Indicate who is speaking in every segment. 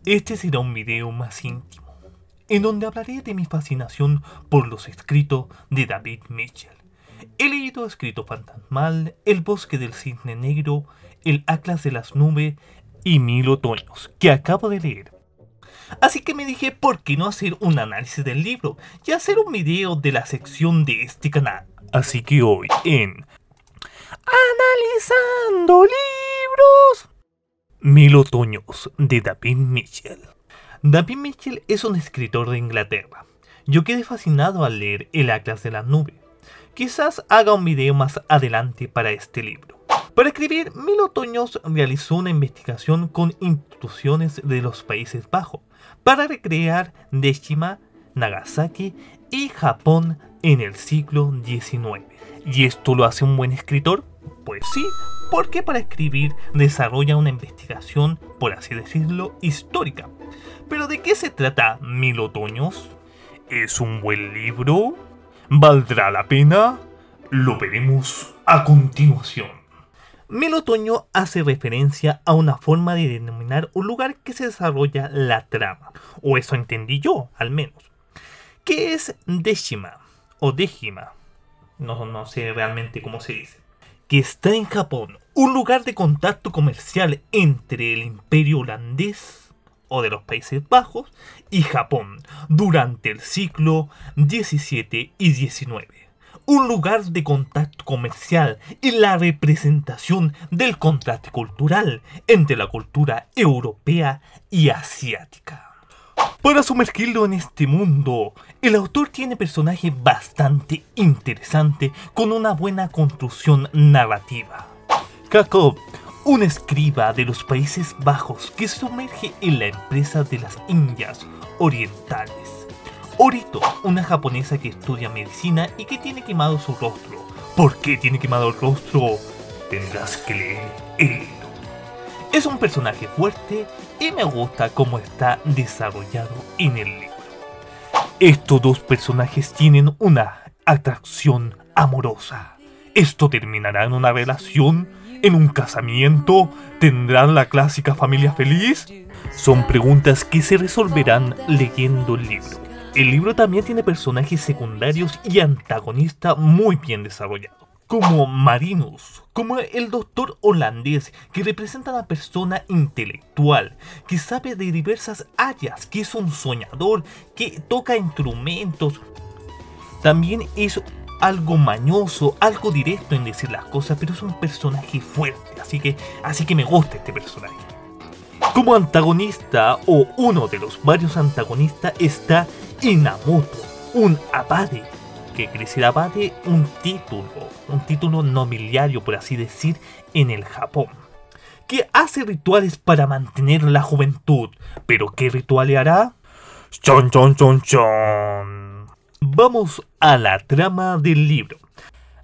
Speaker 1: Este será un video más íntimo, en donde hablaré de mi fascinación por los escritos de David Mitchell. He leído Escrito Fantasmal, El Bosque del Cisne Negro, El Atlas de las Nubes y Mil Otoños, que acabo de leer. Así que me dije, ¿por qué no hacer un análisis del libro y hacer un video de la sección de este canal? Así que hoy en Analizando Libros, Mil Otoños de David Mitchell. David Mitchell es un escritor de Inglaterra. Yo quedé fascinado al leer El Atlas de las Nubes. Quizás haga un video más adelante para este libro. Para escribir Mil Otoños realizó una investigación con instituciones de los Países Bajos para recrear Deshima, Nagasaki y Japón en el siglo XIX. ¿Y esto lo hace un buen escritor? Pues sí, porque para escribir desarrolla una investigación, por así decirlo, histórica. ¿Pero de qué se trata Mil Otoños? ¿Es un buen libro? ¿Valdrá la pena? Lo veremos a continuación. Mil Otoño hace referencia a una forma de denominar un lugar que se desarrolla la trama, o eso entendí yo, al menos. ¿Qué es Deshima? O Dejima, no sé realmente cómo se dice. Que está en Japón, un lugar de contacto comercial entre el Imperio holandés, o de los Países Bajos, y Japón, durante el siglo XVII y XIX. Un lugar de contacto comercial y la representación del contraste cultural entre la cultura europea y asiática. Para sumergirlo en este mundo, el autor tiene personajes bastante interesantes con una buena construcción narrativa. Jacob, un escriba de los Países Bajos que se sumerge en la empresa de las Indias Orientales. Orito, una japonesa que estudia medicina y que tiene quemado su rostro. ¿Por qué tiene quemado el rostro? Tendrás que leer el libro. Es un personaje fuerte y me gusta cómo está desarrollado en el libro. Estos dos personajes tienen una atracción amorosa. ¿Esto terminará en una relación? ¿En un casamiento? ¿Tendrán la clásica familia feliz? Son preguntas que se resolverán leyendo el libro. El libro también tiene personajes secundarios y antagonistas muy bien desarrollados, como Marinus, como el doctor holandés, que representa a una persona intelectual, que sabe de diversas áreas, que es un soñador, que toca instrumentos. También es algo mañoso, algo directo en decir las cosas, pero es un personaje fuerte, así que me gusta este personaje. Como antagonista, o uno de los varios antagonistas, está Inamoto, un abade. ¿Qué quiere decir abade? Un título nobiliario, por así decir, en el Japón, que hace rituales para mantener la juventud. ¿Pero qué rituales hará? ¡Chon, chon, chon, chon! Vamos a la trama del libro.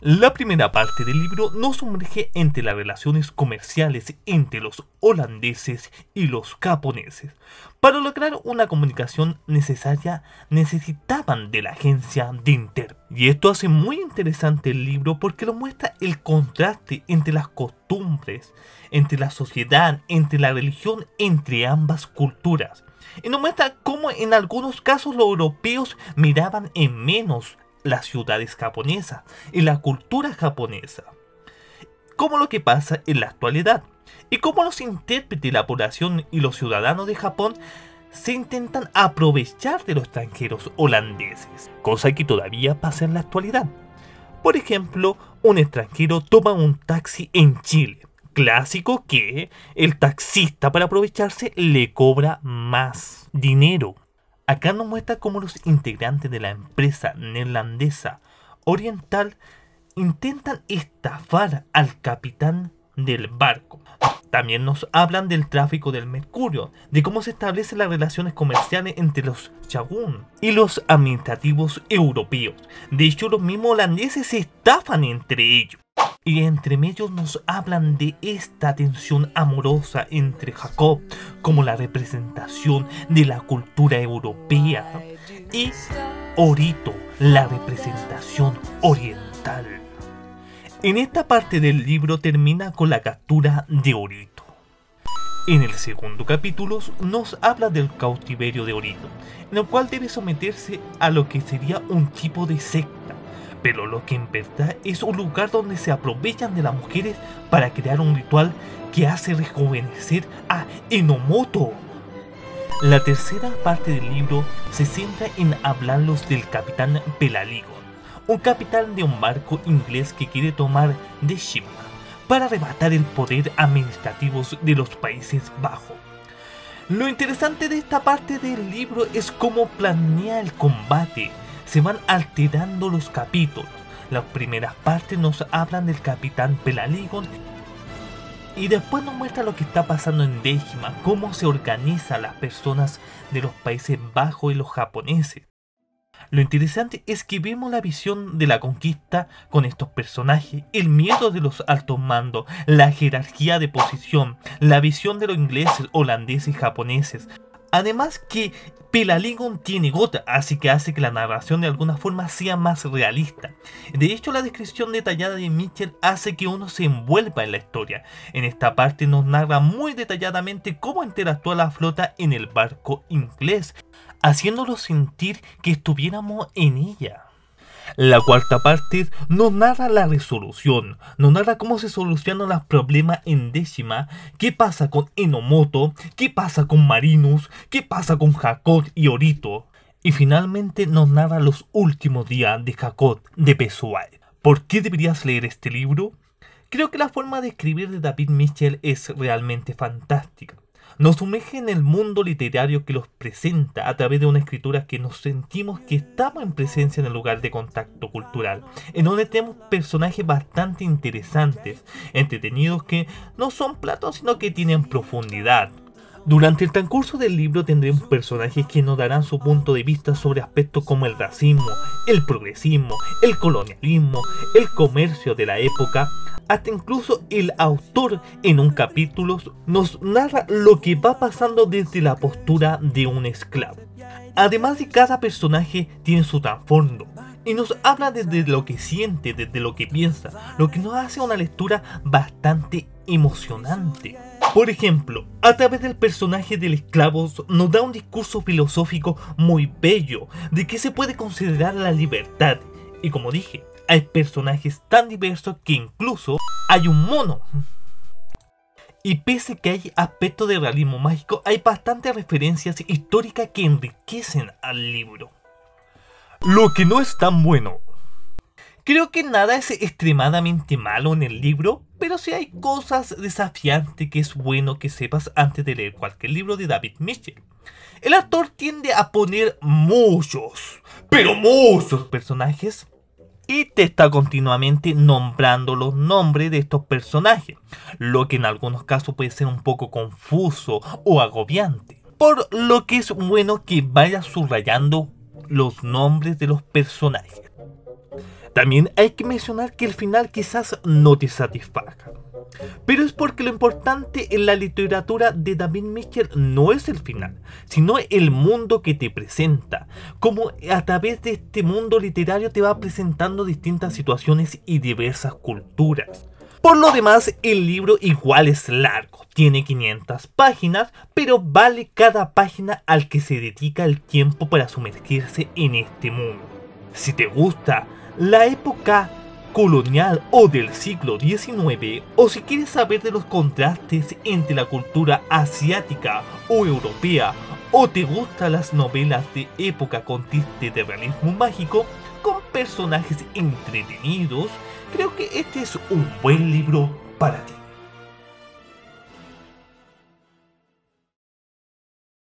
Speaker 1: La primera parte del libro nos sumerge entre las relaciones comerciales entre los holandeses y los japoneses. Para lograr una comunicación necesaria necesitaban de la agencia de intérprete. Y esto hace muy interesante el libro porque nos muestra el contraste entre las costumbres, entre la sociedad, entre la religión, entre ambas culturas. Y nos muestra cómo en algunos casos los europeos miraban en menos las ciudades japonesas y la cultura japonesa, como lo que pasa en la actualidad, y cómo los intérpretes, la población y los ciudadanos de Japón se intentan aprovechar de los extranjeros holandeses, cosa que todavía pasa en la actualidad. Por ejemplo, un extranjero toma un taxi en Chile, clásico que el taxista, para aprovecharse, le cobra más dinero. Acá nos muestra cómo los integrantes de la empresa neerlandesa oriental intentan estafar al capitán del barco. También nos hablan del tráfico del mercurio, de cómo se establecen las relaciones comerciales entre los shogun y los administrativos europeos. De hecho, los mismos holandeses se estafan entre ellos. Y entre medios nos hablan de esta tensión amorosa entre Jacob, como la representación de la cultura europea, y Orito, la representación oriental. En esta parte del libro termina con la captura de Orito. En el segundo capítulo nos habla del cautiverio de Orito, en el cual debe someterse a lo que sería un tipo de secta, pero lo que en verdad es un lugar donde se aprovechan de las mujeres para crear un ritual que hace rejuvenecer a Enomoto. La tercera parte del libro se centra en hablarlos del capitán Pelaligon, un capitán de un barco inglés que quiere tomar Deshima para arrebatar el poder administrativo de los Países Bajos. Lo interesante de esta parte del libro es cómo planea el combate. Se van alterando los capítulos. Las primeras partes nos hablan del capitán Pelaligon y después nos muestra lo que está pasando en Deshima, cómo se organizan las personas de los Países Bajos y los japoneses. Lo interesante es que vemos la visión de la conquista con estos personajes, el miedo de los altos mandos, la jerarquía de posición, la visión de los ingleses, holandeses y japoneses. Además que Pelaligon tiene gota, así que hace que la narración de alguna forma sea más realista. De hecho, la descripción detallada de Mitchell hace que uno se envuelva en la historia. En esta parte nos narra muy detalladamente cómo interactúa la flota en el barco inglés, haciéndonos sentir que estuviéramos en ella. La cuarta parte nos narra la resolución, nos narra cómo se solucionan los problemas en Deshima, qué pasa con Enomoto, qué pasa con Marinus, qué pasa con Hakone y Orito. Y finalmente nos narra los últimos días de Hakone de Bezoar. ¿Por qué deberías leer este libro? Creo que la forma de escribir de David Mitchell es realmente fantástica. Nos sumerge en el mundo literario que los presenta a través de una escritura que nos sentimos que estamos en presencia en el lugar de contacto cultural, en donde tenemos personajes bastante interesantes, entretenidos, que no son platos sino que tienen profundidad. Durante el transcurso del libro tendremos personajes que nos darán su punto de vista sobre aspectos como el racismo, el progresismo, el colonialismo, el comercio de la época. Hasta incluso el autor en un capítulo nos narra lo que va pasando desde la postura de un esclavo. Además de cada personaje tiene su trasfondo y nos habla desde lo que siente, desde lo que piensa, lo que nos hace una lectura bastante emocionante. Por ejemplo, a través del personaje del esclavo nos da un discurso filosófico muy bello de qué se puede considerar la libertad. Y como dije, hay personajes tan diversos que incluso hay un mono. Y pese que hay aspectos de realismo mágico, hay bastantes referencias históricas que enriquecen al libro. Lo que no es tan bueno. Creo que nada es extremadamente malo en el libro, pero sí hay cosas desafiantes que es bueno que sepas antes de leer cualquier libro de David Mitchell. El autor tiende a poner muchos, pero muchos personajes y te está continuamente nombrando los nombres de estos personajes, lo que en algunos casos puede ser un poco confuso o agobiante. Por lo que es bueno que vayas subrayando los nombres de los personajes. También hay que mencionar que el final quizás no te satisfaga, pero es porque lo importante en la literatura de David Mitchell no es el final, sino el mundo que te presenta, como a través de este mundo literario te va presentando distintas situaciones y diversas culturas. Por lo demás, el libro igual es largo, tiene 500 páginas, pero vale cada página al que se dedica el tiempo para sumergirse en este mundo. Si te gusta la época colonial o del siglo XIX, o si quieres saber de los contrastes entre la cultura asiática o europea, o te gustan las novelas de época con tintes de realismo mágico, con personajes entretenidos, creo que este es un buen libro para ti.